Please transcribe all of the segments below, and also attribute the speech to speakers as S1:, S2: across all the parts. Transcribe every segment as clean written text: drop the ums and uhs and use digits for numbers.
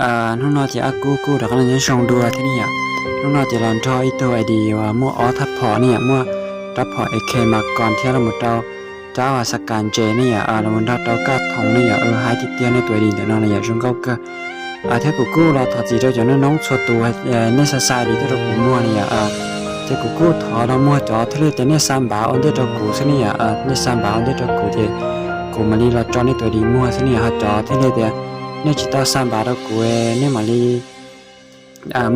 S1: น้องนอจะกูเดี๋ยวก็จะชงดูที่นี่น้องนอจะลองทอยตัวไอดีว่ามั่วออทับพอเนี่ยมั่วรับพอเอเคมาก่อนที่เราหมดเราเจ้าสการเจเนี่ยเราหมดเราก็ทงเนี่ยหายติดเตี้ยในตัวดีแต่น้องเนี่ยชงก็ถ้ากูเราถอดจีเราจะน้องชัวตัวในสายดีที่เรากูมั่วเนี่ยถ้ากูถอเรามั่วจอที่เราจะเนี่ย3 บาทอันเดียวกูซะเนี่ยเนี่ย3 บาทอันเดียวกูที่กูมาลีเราจอในตัวดีมั่วซะเนี่ยจอที่เราจะเนี่ยจิตเอา3 บาทกูเนี่ยมาลี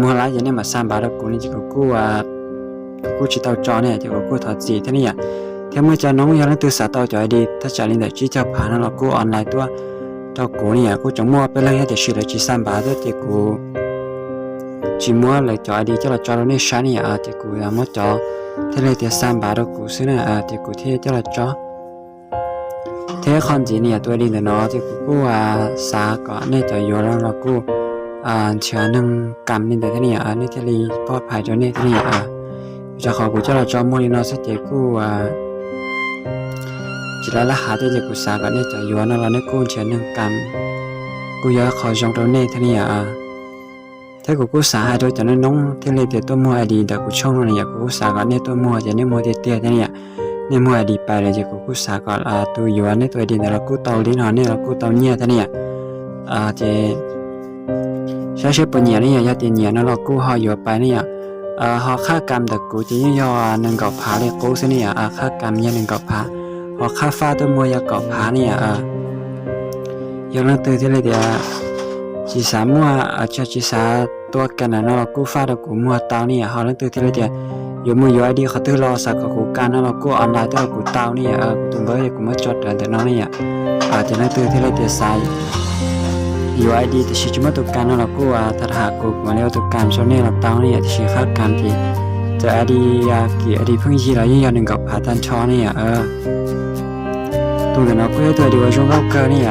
S1: มัวร้ายอย่างเนี่ยมา3 บาทกูนี่จิกูจิตเอาจอเนี่ยจิกูถอดจีที่นี่ถ้าเมื่อจะน้องยังตื่นสายต่อจอยดีถ้าจะเรียนแต่จีจะผ่านเรากูออนไลน์ตัวตัวกูเนี่ยกูจะมัวไปเลยให้แต่ชื่อเลยจี3 บาทตัวที่กูจีมัวเลยจอยดีจะเราจอเราเนี่ยใช้เนี่ยที่กูยังมัวจอที่เลยแต่3 บาทกูซื้อเนี่ยที่กูที่จะเราจอเท่คอนจีเนี่ยตัวดีแต่เนาะที่กูสาก่อนเนี่ยจะอยู่แล้วเรากูเชื่อหนึ่งกำนี่แต่ที่นี่นี่ที่รีปลอดภัยจนนี่ที่นี่จะขอกูจะเราจอมนี่เนาะสักเจกูจิละหาที่จะกูสาก่อนเนี่ยจะอยู่นั่นเราเนี่ยกูเชื่อหนึ่งกำกูอยากขอจงตรงนี้ที่นี่ถ้ากูสาให้ด้วยจะน้องที่รีแต่ตัวมัวไอดีแต่กูช่องนั่นอยากกูสาก่อนเนี่ยตัวมัวจะเนี่ยมัวเตี้ยที่นี่เนี่ยมัวดีไปเลยจะกูสาก่อนตัวอยู่เนี่ยตัวดีแต่เรากูเตาดีหน่อยเนี่ยเรากูเตาเนี่ยที่นี่จะใช้ปัญญาเนี่ยยาตีเนี่ยนั่นเรากูห่ออยู่ไปเนี่ยห่อค่ากรรมแต่กูจะย่อหนึ่งกับผาเลยกูซะเนี่ยค่ากรรมเนี่ย1 กับผาห่อค่าฟ้าตัวมัวยากับผาเนี่ยยังนั่งตื่นที่เลยเดียวจีสามัวจะจีสาตัวกันนะเรากูฟ้าตัวกูมัวเตาเนี่ยห่อนั่งตื่นที่เลยเดียวอยู่มืออยู่ไอดีเขาตื่นรอสักกับกูการนั่นเรากูออนไลน์ตัวกูเตาเนี่ยกูตุ้มเบอร์กูมาจดแต่น้องเนี่ยจะนั่งตื่นที่เลยเดียวใส่อยู่ไอดีที่ชิจุมาตุการนั่นเรากูถ้าหากกูมาเลี้ยวตุการโซนเนี่ยเราตั้งเนี่ยที่ชิค่าการที่จะไอดีกี่ไอดีเพิ่งยี่เรายิ่ง1 กับผาตันชอเนี่ยตัวเดียวเรากูตัวเดียวช่วงเราเกินเนี่ย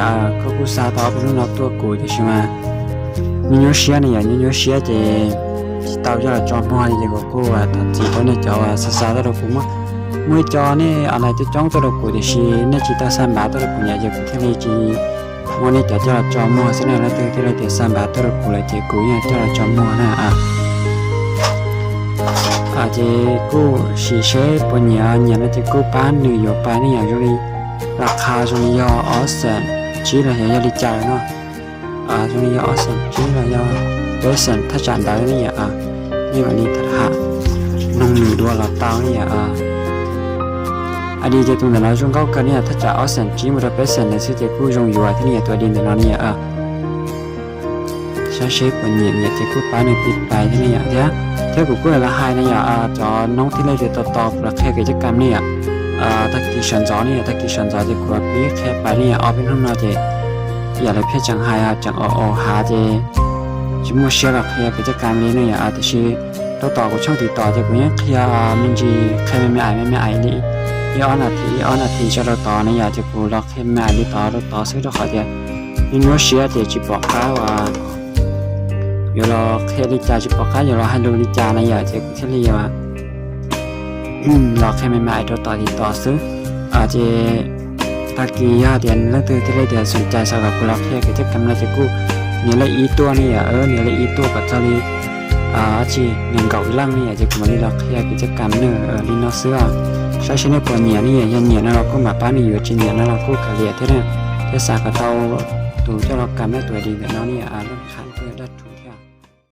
S1: กูสาต่อไปรุ่นเราตัวกูที่ใช่ไหมนี่ยูเชียเนี่ยนี่ยูเชียจะเตาจะจอมหัวที่กูตัดจีตัวเนี่ยจอสาตัวกูมื่อจอเนี่ยอะไรจะจ้องตัวกูที่ชิเนี่ยจิตา3 บาทตัวกูเนี่ยจะที่นี่จีวันนี้จะจอมัวสินะแล้วตื่นที่เราจะ3 บาทตัวกูเลยจะกูเนี่ยจะจอมัวนะจะกูสีเชปัญญาเนี่ยนะจะกูป้าน1 อยู่ป้านนี่อย่างนี้ราคาตรงนี้ยอออสเซนชี้เราอย่างดีใจเนาะตรงนี้ยอออสเซนชี้เรายอเบสเซนถ้าจานได้นี่นี่วันนี้ถ้าหาน้อง1 ด้วยเราเต้านี่อดีตตัวเราจงเข้ากันเนี่ยถ้าจะเอาสัญจีมันจะเป็นสัญในสิ่งที่กูจงอยู่ที่นี่ตัวดินแต่เราเนี่ยใช้เชฟปัญญาเนี่ยที่กูป้าในปิดไปที่นี่เดี๋ยวถ้ากูละหายเนี่ยจอน้องที่เลยจะต่อประเภทกิจกรรมเนี่ยถ้ากิจจอเนี่ยถ้ากิจจอจะกูปีแค่ไปเนี่ยเอาเป็นห้องนอนจะอย่าเลยเพื่อจังหายจังหาจะจิมัวเชื่อกับกิจกรรมนี้เนี่ยแต่ชีต่อกูช่องติดต่อจะกูเนี่ยมันจีใครไม่ไอ้นี่ย้อนนาทีจะเราต่อเนี่ยอยากจะกูล็อกให้แม่ดีต่อเราต่อซื้อเราขอเดียวนี่ว่าเชียร์จะจีบอกเขาว่าอยู่รอแค่ดีใจจีบอกเขาอยู่รอให้ดูดีใจนะอยากจะกูเที่ยวเลยว่าล็อกให้แม่เราต่อติดต่อซื้ออาจจะตะกี้ยาเดียนแล้วตื่นที่เลยเดียนสนใจสำหรับกูล็อกแค่กิจกรรมเราจะกูเนี่ยละอีตัวเนี่ยเนี่ยละอีตัวกับเจ้าลีจี1 กับล่างเนี่ยจะกูมาเล่นล็อกแค่กิจกรรมเนี่ยลีนอเสื้อใช้ชิ้นในปนเนี่ยนี่ยันเนี่ยนั่นเราก็มาป้านี่อยู่จีเนี่ยนั่นเราก็กระเดียดที่เนี่ยที่สากระเทาตัวเจ้าเรากำได้ตัวดีแต่น้องเนี่ยเรื่องขันเพื่อได้ถูกอย่าง